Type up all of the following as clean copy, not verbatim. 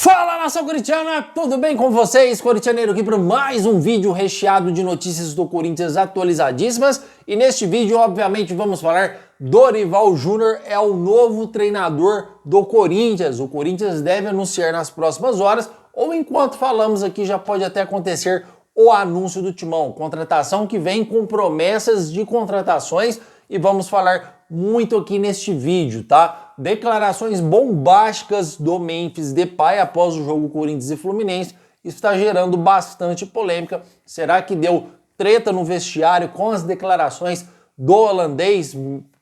Fala, nação corintiana, tudo bem com vocês? Corintianeiro aqui para mais um vídeo recheado de notícias do Corinthians atualizadíssimas. E neste vídeo, obviamente, vamos falar Dorival Júnior é o novo treinador do Corinthians. O Corinthians deve anunciar nas próximas horas, ou enquanto falamos aqui já pode até acontecer o anúncio do Timão. Contratação que vem com promessas de contratações e vamos falar muito aqui neste vídeo, tá? Declarações bombásticas do Memphis Depay após o jogo Corinthians e Fluminense. Isso está gerando bastante polêmica. Será que deu treta no vestiário com as declarações do holandês,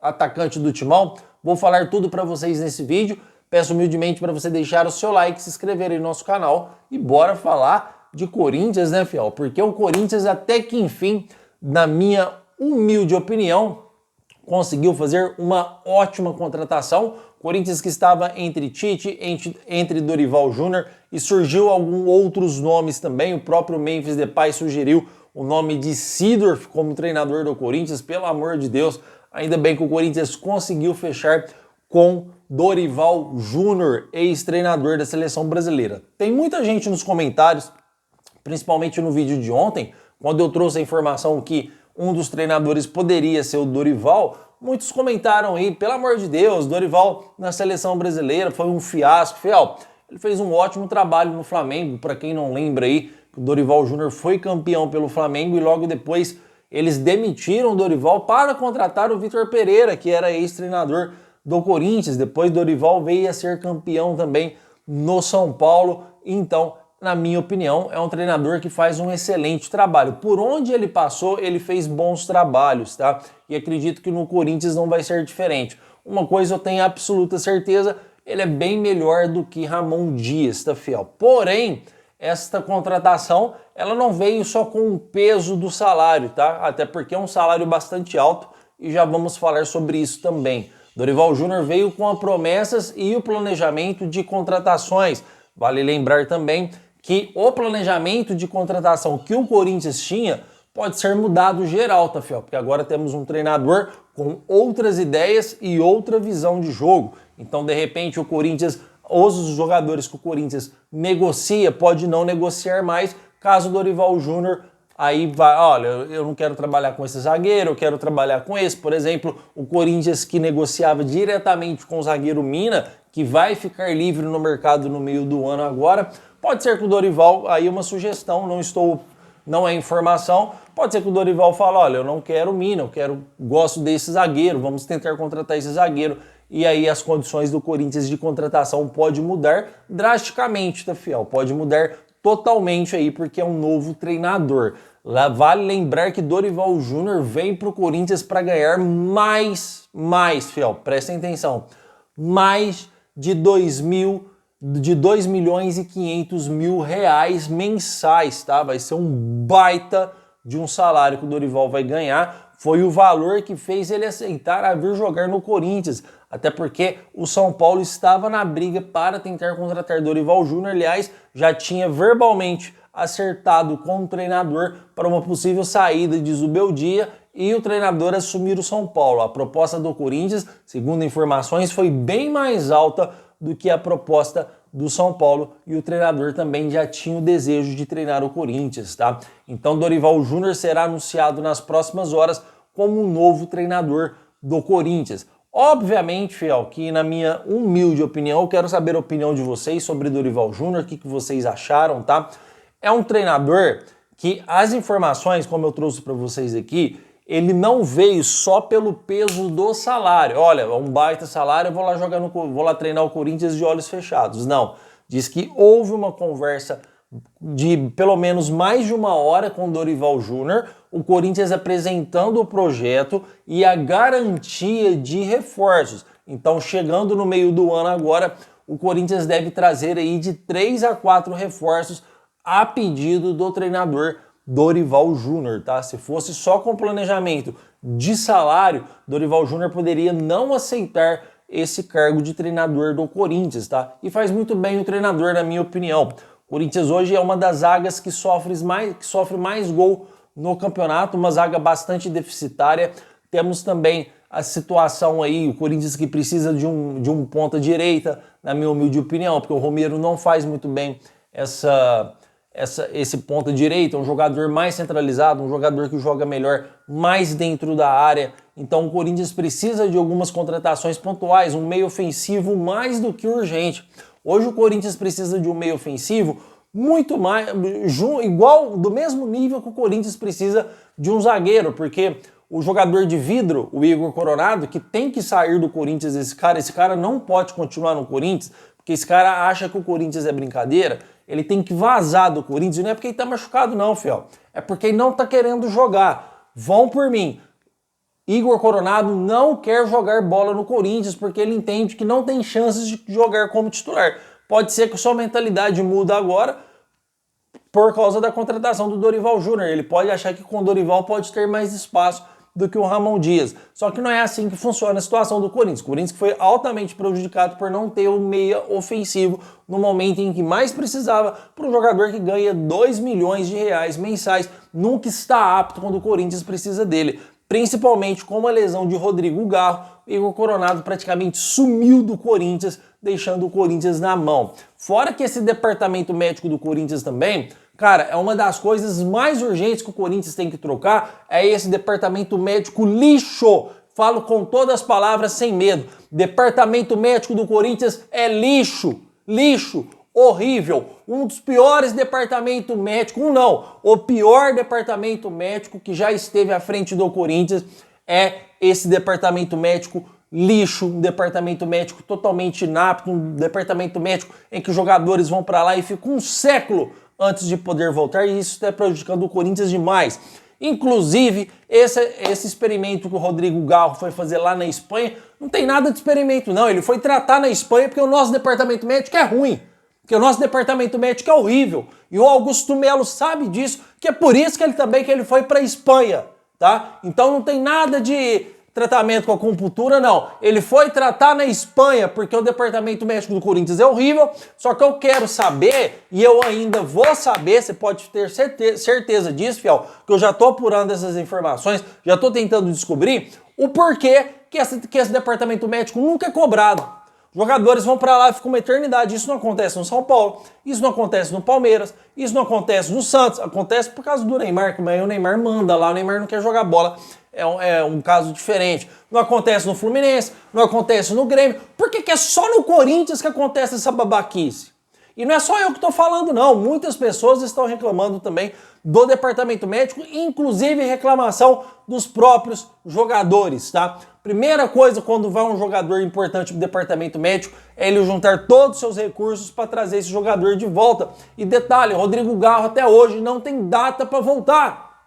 atacante do Timão? Vou falar tudo para vocês nesse vídeo. Peço humildemente para você deixar o seu like, se inscrever em nosso canal e bora falar de Corinthians, né, fiel? Porque o Corinthians até que enfim, na minha humilde opinião, conseguiu fazer uma ótima contratação. Corinthians que estava entre Tite, entre Dorival Júnior e surgiu alguns outros nomes também. O próprio Memphis Depay sugeriu o nome de Seedorf como treinador do Corinthians. Pelo amor de Deus, ainda bem que o Corinthians conseguiu fechar com Dorival Júnior, ex-treinador da seleção brasileira. Tem muita gente nos comentários, principalmente no vídeo de ontem, quando eu trouxe a informação que um dos treinadores poderia ser o Dorival, muitos comentaram aí, pelo amor de Deus, Dorival na seleção brasileira foi um fiasco. Fiel, ele fez um ótimo trabalho no Flamengo, para quem não lembra aí, o Dorival Júnior foi campeão pelo Flamengo e logo depois eles demitiram o Dorival para contratar o Vitor Pereira, que era ex-treinador do Corinthians. Depois Dorival veio a ser campeão também no São Paulo, então na minha opinião, é um treinador que faz um excelente trabalho. Por onde ele passou, ele fez bons trabalhos, tá? E acredito que no Corinthians não vai ser diferente. Uma coisa eu tenho absoluta certeza, ele é bem melhor do que Ramon Dias, tá, fiel? Porém, esta contratação, ela não veio só com o peso do salário, tá? Até porque é um salário bastante alto e já vamos falar sobre isso também. Dorival Júnior veio com as promessas e o planejamento de contratações. Vale lembrar também que o planejamento de contratação que o Corinthians tinha pode ser mudado geral, tá, fiel? Porque agora temos um treinador com outras ideias e outra visão de jogo. Então, de repente, o Corinthians, os jogadores que o Corinthians negocia, pode não negociar mais, caso o Dorival Júnior aí vai, olha, eu não quero trabalhar com esse zagueiro, eu quero trabalhar com esse. Por exemplo, o Corinthians que negociava diretamente com o zagueiro Mina, que vai ficar livre no mercado no meio do ano agora. Pode ser que o Dorival, aí uma sugestão, não é informação, pode ser que o Dorival fale, olha, eu não quero Mina, gosto desse zagueiro, vamos tentar contratar esse zagueiro. E aí as condições do Corinthians de contratação pode mudar drasticamente, tá, fiel? Pode mudar totalmente aí, porque é um novo treinador. Lá vale lembrar que Dorival Júnior vem para o Corinthians para ganhar mais, fiel, prestem atenção, mais de 2 milhões e 500 mil reais mensais, tá? Vai ser um baita de um salário que o Dorival vai ganhar. Foi o valor que fez ele aceitar a vir jogar no Corinthians. Até porque o São Paulo estava na briga para tentar contratar Dorival Júnior. Aliás, já tinha verbalmente acertado com o treinador para uma possível saída de Zubeldia e o treinador assumir o São Paulo. A proposta do Corinthians, segundo informações, foi bem mais alta do que a proposta do São Paulo e o treinador também já tinha o desejo de treinar o Corinthians, tá? Então Dorival Júnior será anunciado nas próximas horas como um novo treinador do Corinthians. Obviamente, fiel, que na minha humilde opinião, eu quero saber a opinião de vocês sobre Dorival Júnior, o que vocês acharam, tá? É um treinador que as informações, como eu trouxe para vocês aqui, ele não veio só pelo peso do salário. Olha, é um baita salário, eu vou lá treinar o Corinthians de olhos fechados. Não, diz que houve uma conversa de pelo menos mais de uma hora com o Dorival Júnior, o Corinthians apresentando o projeto e a garantia de reforços. Então, chegando no meio do ano agora, o Corinthians deve trazer aí de 3 a 4 reforços a pedido do treinador Dorival Júnior, tá? Se fosse só com planejamento de salário, Dorival Júnior poderia não aceitar esse cargo de treinador do Corinthians, tá? E faz muito bem o treinador, na minha opinião. O Corinthians hoje é uma das zagas que sofre mais gol no campeonato, uma zaga bastante deficitária. Temos também a situação aí, o Corinthians que precisa de um ponta direita, na minha humilde opinião, porque o Romero não faz muito bem esse ponta direita, um jogador mais centralizado, um jogador que joga melhor mais dentro da área. Então o Corinthians precisa de algumas contratações pontuais, um meio ofensivo mais do que urgente. Hoje o Corinthians precisa de um meio ofensivo muito mais, igual, do mesmo nível que o Corinthians precisa de um zagueiro, porque o jogador de vidro, o Igor Coronado, que tem que sair do Corinthians, esse cara não pode continuar no Corinthians, porque esse cara acha que o Corinthians é brincadeira, ele tem que vazar do Corinthians, e não é porque ele tá machucado não, fiel, é porque ele não tá querendo jogar. Vão por mim. Igor Coronado não quer jogar bola no Corinthians porque ele entende que não tem chances de jogar como titular. Pode ser que sua mentalidade muda agora por causa da contratação do Dorival Júnior. Ele pode achar que com o Dorival pode ter mais espaço do que o Ramon Dias. Só que não é assim que funciona a situação do Corinthians. O Corinthians foi altamente prejudicado por não ter um meia ofensivo no momento em que mais precisava, para um jogador que ganha 2 milhões de reais mensais, nunca está apto quando o Corinthians precisa dele. Principalmente com a lesão de Rodrigo Garro, o Igor Coronado praticamente sumiu do Corinthians, deixando o Corinthians na mão. Fora que esse departamento médico do Corinthians também, cara, é uma das coisas mais urgentes que o Corinthians tem que trocar, é esse departamento médico lixo. Falo com todas as palavras sem medo. Departamento médico do Corinthians é lixo, lixo. Horrível, um dos piores departamentos médicos, o pior departamento médico que já esteve à frente do Corinthians é esse departamento médico lixo, um departamento médico totalmente inapto, um departamento médico em que os jogadores vão para lá e ficam um século antes de poder voltar, e isso está prejudicando o Corinthians demais. Inclusive, esse experimento que o Rodrigo Garro foi fazer lá na Espanha, não tem nada de experimento não, ele foi tratar na Espanha porque o nosso departamento médico é ruim. Porque o nosso departamento médico é horrível. E o Augusto Melo sabe disso, que é por isso que ele foi para a Espanha, tá? Então não tem nada de tratamento com a acupuntura, não. Ele foi tratar na Espanha, porque o departamento médico do Corinthians é horrível, só que eu quero saber, e eu ainda vou saber, você pode ter certeza disso, fiel, que eu já tô apurando essas informações, já tô tentando descobrir o porquê que esse departamento médico nunca é cobrado. Jogadores vão para lá e ficam uma eternidade. Isso não acontece no São Paulo, isso não acontece no Palmeiras, isso não acontece no Santos, acontece por causa do Neymar, que o Neymar manda lá, o Neymar não quer jogar bola, é um caso diferente. Não acontece no Fluminense, não acontece no Grêmio. Por que é só no Corinthians que acontece essa babaquice? E não é só eu que estou falando não, muitas pessoas estão reclamando também do departamento médico, inclusive reclamação dos próprios jogadores, tá? Primeira coisa quando vai um jogador importante pro departamento médico é ele juntar todos os seus recursos para trazer esse jogador de volta. E detalhe, Rodrigo Garro até hoje não tem data para voltar.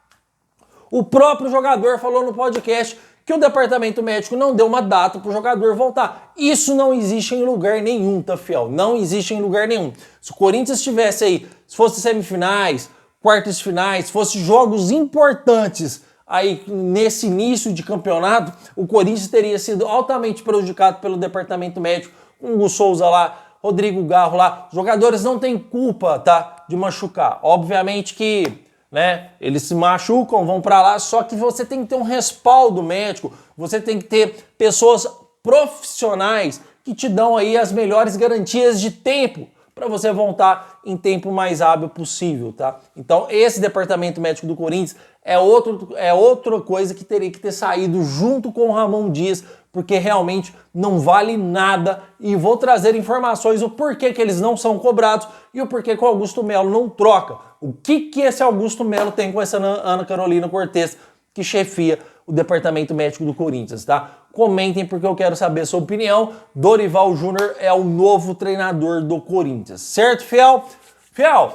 O próprio jogador falou no podcast que o departamento médico não deu uma data para o jogador voltar. Isso não existe em lugar nenhum, tá, fiel? Não existe em lugar nenhum. Se o Corinthians tivesse aí, se fosse semifinais, quartas de finais, se fosse jogos importantes aí nesse início de campeonato, o Corinthians teria sido altamente prejudicado pelo departamento médico, com o Hugo Souza lá, Rodrigo Garro lá. Os jogadores não têm culpa, tá, de machucar. Obviamente que, né, eles se machucam, vão para lá, só que você tem que ter um respaldo médico, você tem que ter pessoas profissionais que te dão aí as melhores garantias de tempo para você voltar em tempo mais hábil possível, tá? Então esse departamento médico do Corinthians é outra coisa que teria que ter saído junto com o Ramon Dias, porque realmente não vale nada, e vou trazer informações o porquê que eles não são cobrados e o porquê que o Augusto Melo não troca. O que esse Augusto Melo tem com essa Ana Carolina Cortez, que chefia o departamento médico do Corinthians, tá? Comentem porque eu quero saber a sua opinião. Dorival Júnior é o novo treinador do Corinthians, certo, fiel? Fiel,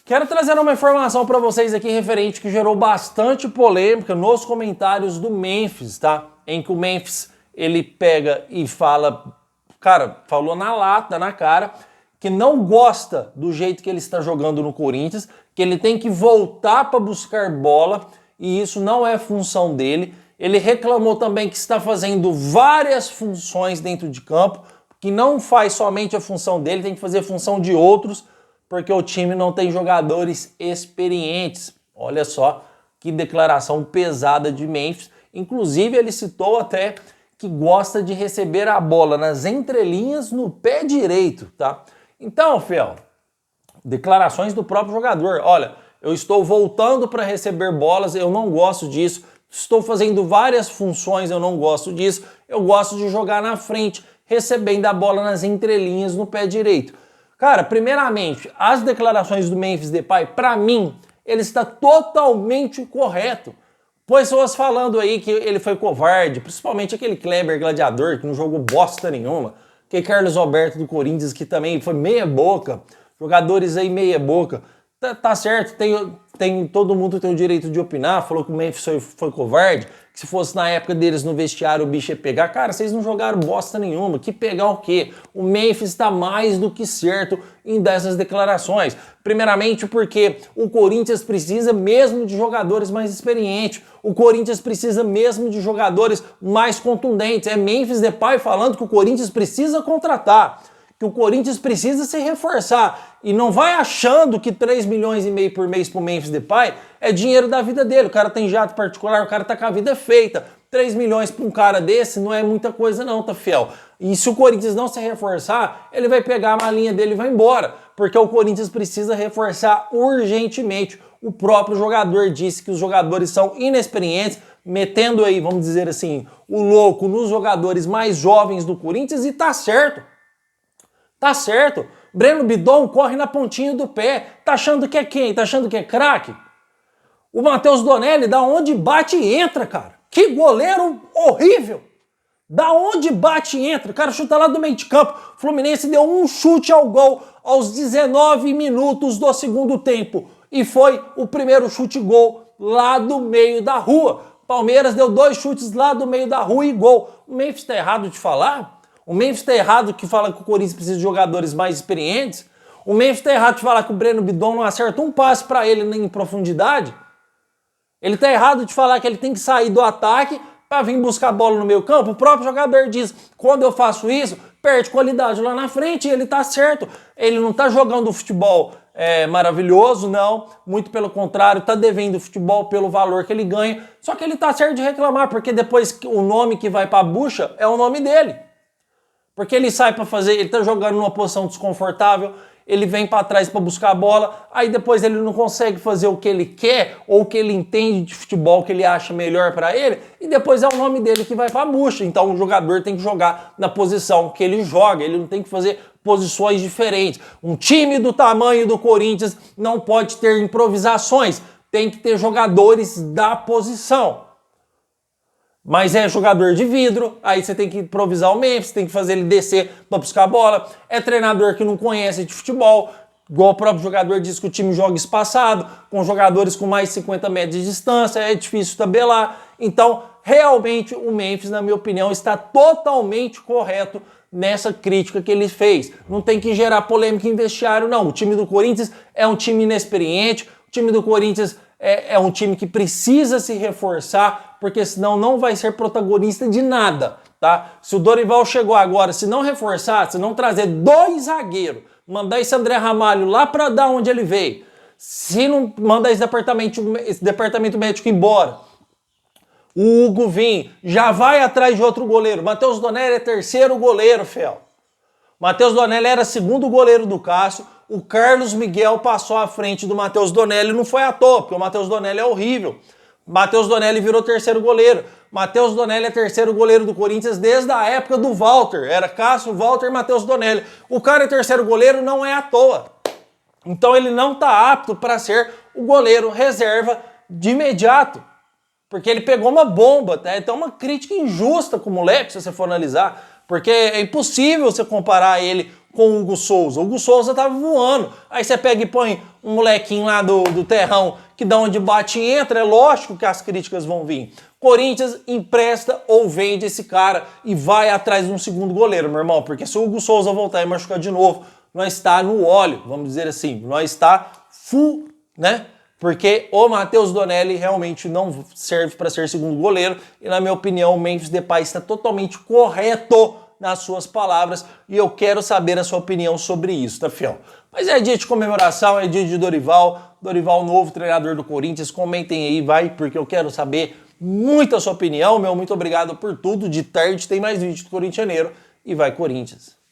quero trazer uma informação para vocês aqui referente que gerou bastante polêmica nos comentários do Memphis, tá? Em que o Memphis, ele pega e fala, cara, falou na lata, na cara, que não gosta do jeito que ele está jogando no Corinthians, que ele tem que voltar para buscar bola, e isso não é função dele. Ele reclamou também que está fazendo várias funções dentro de campo, que não faz somente a função dele, tem que fazer a função de outros, porque o time não tem jogadores experientes. Olha só que declaração pesada de Memphis. Inclusive, ele citou até que gosta de receber a bola nas entrelinhas no pé direito, tá? Então, fiel, declarações do próprio jogador. Olha, eu estou voltando para receber bolas, eu não gosto disso. Estou fazendo várias funções, eu não gosto disso. Eu gosto de jogar na frente, recebendo a bola nas entrelinhas no pé direito. Cara, primeiramente, as declarações do Memphis Depay, para mim, ele está totalmente correto. Pessoas falando aí que ele foi covarde, principalmente aquele Kleber Gladiador, que não jogou bosta nenhuma. Que Carlos Alberto do Corinthians, que também foi meia boca. Jogadores aí meia boca. Tá certo, todo mundo tem o direito de opinar. Falou que o Memphis foi covarde, que se fosse na época deles no vestiário o bicho ia pegar. Cara, vocês não jogaram bosta nenhuma, que pegar o quê? O Memphis está mais do que certo em dessas declarações. Primeiramente porque o Corinthians precisa mesmo de jogadores mais experientes. O Corinthians precisa mesmo de jogadores mais contundentes. É Memphis Depay falando que o Corinthians precisa contratar, que o Corinthians precisa se reforçar. E não vai achando que 3,5 milhões por mês pro Memphis Depay é dinheiro da vida dele. O cara tem jato particular, o cara tá com a vida feita. 3 milhões pra um cara desse não é muita coisa não, tá, fiel? E se o Corinthians não se reforçar, ele vai pegar a malinha dele e vai embora. Porque o Corinthians precisa reforçar urgentemente. O próprio jogador disse que os jogadores são inexperientes, metendo aí, vamos dizer assim, o louco nos jogadores mais jovens do Corinthians, e tá certo. Tá certo. Breno Bidon corre na pontinha do pé. Tá achando que é quem? Tá achando que é craque? O Matheus Donelli, da onde bate e entra, cara. Que goleiro horrível. Da onde bate e entra. O cara chuta lá do meio de campo. O Fluminense deu um chute ao gol aos 19 minutos do segundo tempo. E foi o primeiro chute-gol lá do meio da rua. Palmeiras deu 2 chutes lá do meio da rua e gol. O Memphis tá errado de falar? O Memphis tá errado que fala que o Corinthians precisa de jogadores mais experientes? O Memphis tá errado de falar que o Breno Bidon não acerta um passe para ele nem em profundidade? Ele tá errado de falar que ele tem que sair do ataque para vir buscar a bola no meio campo? O próprio jogador diz, quando eu faço isso, perde qualidade lá na frente, e ele tá certo. Ele não tá jogando futebol maravilhoso, não. Muito pelo contrário, tá devendo futebol pelo valor que ele ganha. Só que ele tá certo de reclamar, porque depois o nome que vai pra bucha é o nome dele. Porque ele sai para fazer, ele tá jogando numa posição desconfortável, ele vem para trás para buscar a bola, aí depois ele não consegue fazer o que ele quer ou o que ele entende de futebol, que ele acha melhor para ele, e depois é o nome dele que vai para a bucha. Então o jogador tem que jogar na posição que ele joga, ele não tem que fazer posições diferentes. Um time do tamanho do Corinthians não pode ter improvisações, tem que ter jogadores da posição. Mas é jogador de vidro, aí você tem que improvisar o Memphis, tem que fazer ele descer para buscar a bola. É treinador que não conhece de futebol, igual o próprio jogador diz que o time joga espaçado, com jogadores com mais de 50 metros de distância, é difícil tabelar. Então, realmente, o Memphis, na minha opinião, está totalmente correto nessa crítica que ele fez. Não tem que gerar polêmica em vestiário, não. O time do Corinthians é um time inexperiente, o time do Corinthians é um time que precisa se reforçar, porque senão não vai ser protagonista de nada, tá? Se o Dorival chegou agora, se não reforçar, se não trazer 2 zagueiros, mandar esse André Ramalho lá para dar onde ele veio, se não mandar esse departamento médico embora, o Hugo vir, já vai atrás de outro goleiro. Matheus Donelli é 3º goleiro, fiel. Matheus Donelli era 2º goleiro do Cássio. O Carlos Miguel passou à frente do Matheus Donelli, não foi à toa, porque o Matheus Donelli é horrível. Matheus Donelli virou 3º goleiro. Matheus Donelli é 3º goleiro do Corinthians desde a época do Walter. Era Cássio, Walter e Matheus Donelli. O cara é 3º goleiro não é à toa. Então ele não está apto para ser o goleiro reserva de imediato. Porque ele pegou uma bomba, tá? Então uma crítica injusta com o moleque, se você for analisar. Porque é impossível você comparar ele com o Hugo Souza. O Hugo Souza tava voando. Aí você pega e põe um molequinho lá do terrão que dá onde bate e entra. É lógico que as críticas vão vir. Corinthians empresta ou vende esse cara e vai atrás de um 2º goleiro, meu irmão. Porque se o Hugo Souza voltar e machucar de novo, nós está no óleo, vamos dizer assim. Nós está full, né? Porque o Matheus Donelli realmente não serve para ser 2º goleiro. E na minha opinião, o Memphis Depay está totalmente correto nas suas palavras, e eu quero saber a sua opinião sobre isso, tá, fiel? Mas é dia de comemoração, é dia de Dorival, novo treinador do Corinthians, comentem aí, vai, porque eu quero saber muito a sua opinião, meu. Muito obrigado por tudo. De tarde tem mais vídeo do Corintianeiro e vai Corinthians!